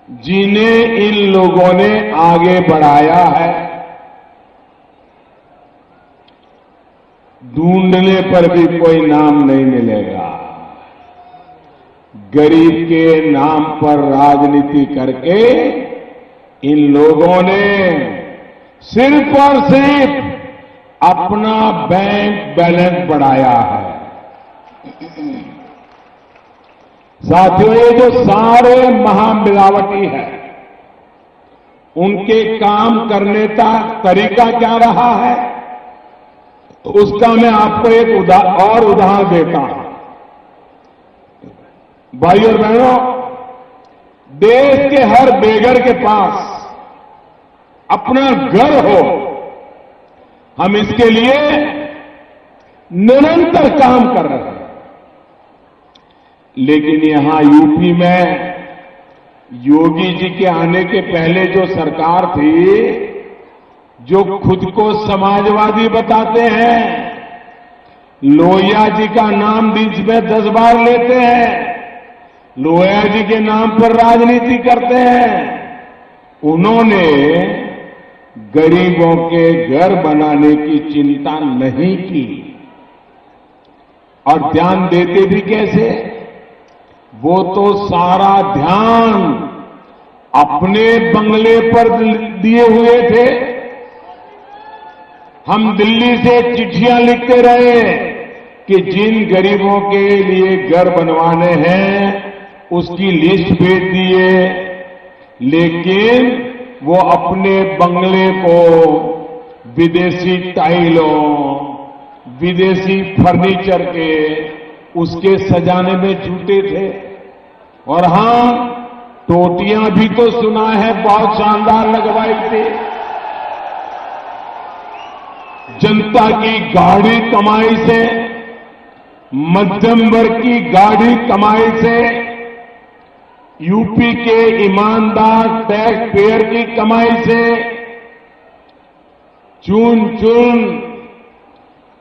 जिन्हें इन लोगों ने आगे बढ़ाया है, ढूंढने पर भी कोई नाम नहीं मिलेगा। गरीब के नाम पर राजनीति करके इन लोगों ने सिर्फ और सिर्फ अपना बैंक बैलेंस बढ़ाया है। साथियों, ये जो सारे महामिलावटी है, उनके काम करने का तरीका क्या रहा है, उसका मैं आपको एक और उदाहरण देता हूं। भाई और बहनों, देश के हर बेघर के पास अपना घर हो, हम इसके लिए निरंतर काम कर रहे हैं। लेकिन यहां यूपी में योगी जी के आने के पहले जो सरकार थी, जो खुद को समाजवादी बताते हैं, लोहिया जी का नाम बीच में 10 बार लेते हैं, लोहिया जी के नाम पर राजनीति करते हैं, उन्होंने गरीबों के घर बनाने की चिंता नहीं की। और ध्यान देते भी कैसे? वो तो सारा ध्यान अपने बंगले पर दिए हुए थे। हम दिल्ली से चिट्ठियां लिखते रहे कि जिन गरीबों के लिए घर बनवाने हैं उसकी लिस्ट भेज दिए, लेकिन वो अपने बंगले को विदेशी टाइलों, विदेशी फर्नीचर के उसके सजाने में जुटे थे। और हां, टोटियां भी तो सुना है बहुत शानदार लगवाई थी। जनता की गाढ़ी कमाई से, मध्यम वर्ग की गाढ़ी कमाई से, यूपी के ईमानदार टैक्स पेयर की कमाई से चुन चुन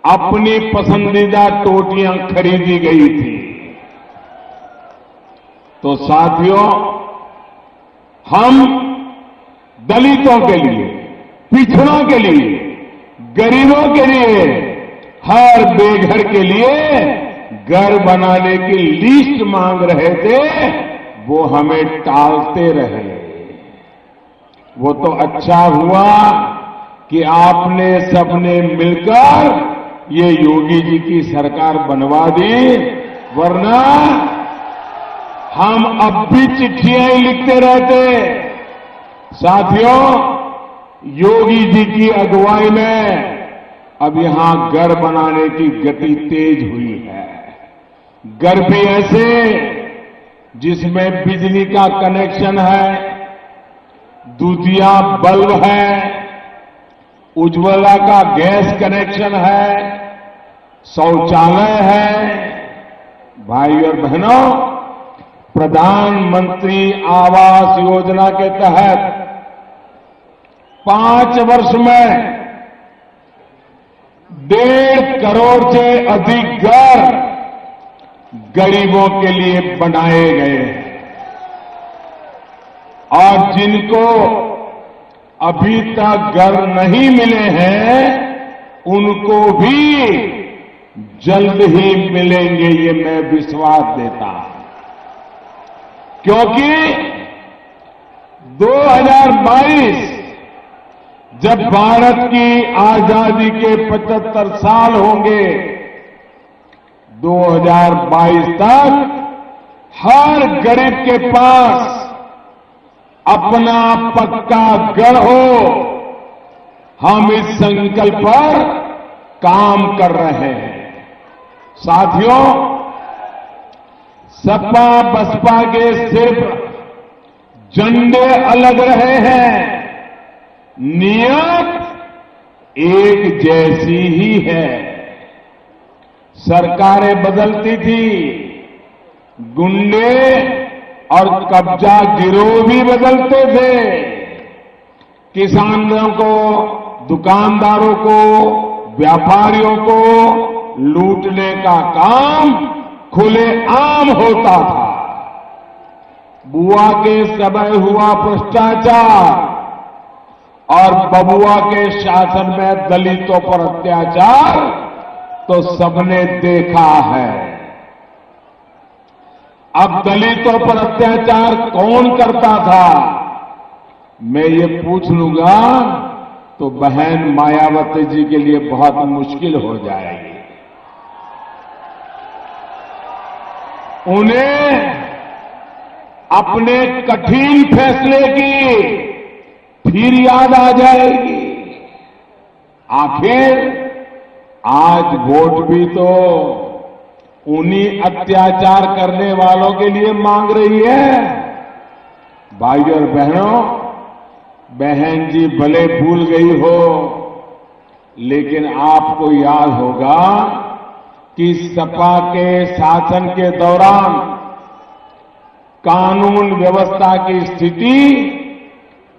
अपनी पसंदीदा टोटियां खरीदी गई थी। तो साथियों, हम दलितों के लिए, पिछड़ों के लिए, गरीबों के लिए, हर बेघर के लिए घर बनाने की लिस्ट मांग रहे थे, वो हमें टालते रहे। वो तो अच्छा हुआ कि आपने सबने मिलकर ये योगी जी की सरकार बनवा दी, वरना हम अब भी चिट्ठियां ही लिखते रहते। साथियों, योगी जी की अगुवाई में अब यहां घर बनाने की गति तेज हुई है। घर भी ऐसे जिसमें बिजली का कनेक्शन है, दूधिया बल्ब है, उज्ज्वला का गैस कनेक्शन है, शौचालय है। भाई और बहनों, प्रधानमंत्री आवास योजना के तहत 5 वर्ष में 1.5 करोड़ से अधिक घर गरीबों के लिए बनाए गए हैं। और जिनको अभी तक घर नहीं मिले हैं, उनको भी जल्द ही मिलेंगे, ये मैं विश्वास देता हूं। क्योंकि 2022 जब भारत की आजादी के 75 साल होंगे, 2022 तक हर गरीब के पास अपना पक्का घर हो, हम इस संकल्प पर काम कर रहे हैं। साथियों, सपा बसपा के सिर्फ झंडे अलग रहे हैं, नियत एक जैसी ही है। सरकारें बदलती थी, गुंडे और कब्जा गिरोह भी बदलते थे। किसानों को, दुकानदारों को, व्यापारियों को लूटने का काम खुलेआम होता था। बुआ के समय हुआ भ्रष्टाचार और बबुआ के शासन में दलितों पर अत्याचार तो सबने देखा है। अब दलितों पर अत्याचार कौन करता था, मैं ये पूछ लूंगा तो बहन मायावती जी के लिए बहुत मुश्किल हो जाएगी। उन्हें अपने कठिन फैसले की फिर याद आ जाएगी। आखिर आज वोट भी तो उन्हीं अत्याचार करने वालों के लिए मांग रही है। भाइयों और बहनों, बहन जी भले भूल गई हो, लेकिन आपको याद होगा कि सपा के शासन के दौरान कानून व्यवस्था की स्थिति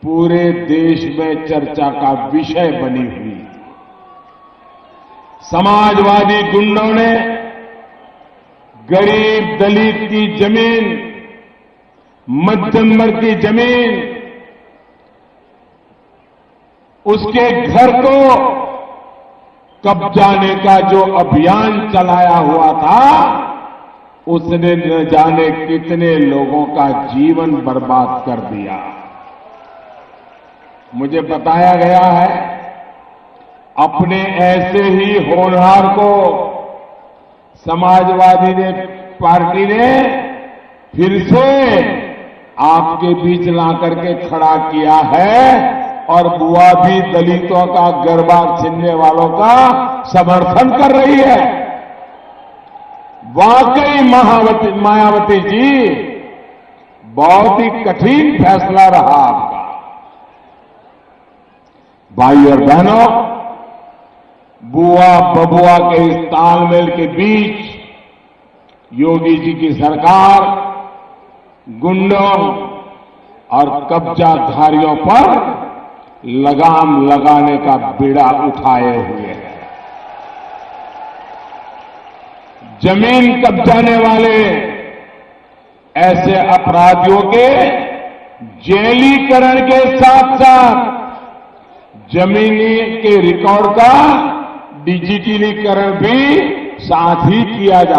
पूरे देश में चर्चा का विषय बनी हुई। समाजवादी गुंडों ने गरीब दलित की जमीन, मध्यम वर्ग की जमीन, उसके घर को कब्जाने का जो अभियान चलाया हुआ था, उसने न जाने कितने लोगों का जीवन बर्बाद कर दिया। मुझे बताया गया है अपने ऐसे ही होनहार को समाजवादी पार्टी ने फिर से आपके बीच ला करके खड़ा किया है और बुआ भी दलितों का गरबा छीनने वालों का समर्थन कर रही है। वाकई मायावती जी, बहुत ही कठिन फैसला रहा आपका। भाई और बहनों, बुआ बबुआ के इस तालमेल के बीच योगी जी की सरकार गुंडों और कब्जाधारियों पर लगाम लगाने का बीड़ा उठाए हुए है। जमीन कब्जाने वाले ऐसे अपराधियों के जेलीकरण के साथ साथ जमीनी के रिकॉर्ड का डिजिटलीकरण भी साथ ही किया जा